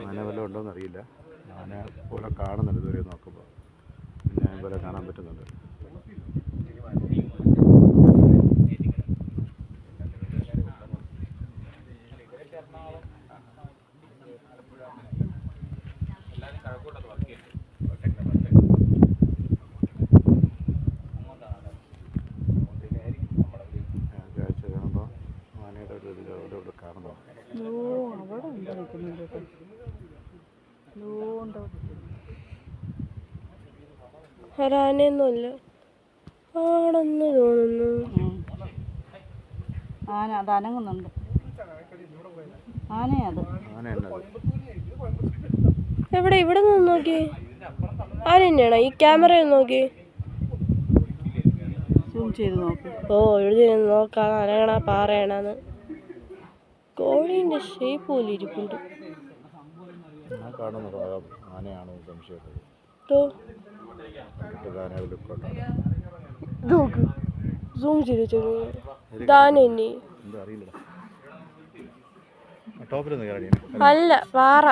ആന വല്ലതും ഉണ്ടോയെന്ന് അറിയില്ല. ആന പോലെ കാണുന്നുണ്ട് ഇതുവരെ നോക്കുമ്പോൾ. പിന്നെ പോലെ കാണാൻ പറ്റുന്നുണ്ട്. കാഴ്ച കാണുമ്പോൾ ആനയുടെ ഒരു ഇതിലൂടെ കാണുന്നു. ഒരാനയൊന്നുമില്ല ആണെന്ന് തോന്നുന്നു. ആന അത് അനങ്ങുന്നുണ്ട്. ആനയത് എവിടെ? ഇവിടെ നിന്ന് നോക്കി. ആന തന്നെയാണോ? ഈ ക്യാമറ നോക്കി സൂം ചെയ്ത് നോക്ക്. ഓ എഴുതി നോക്കാം. അനങ്ങണ പാറയണെന്ന്. കോഴീൻ്റെ ഷേപ്പ് പോലെ ഇരിപ്പുണ്ട്. ആനയാണോ സംശയം? സൂം ചെയ്ത് താന തന്നെ അല്ല പാറ.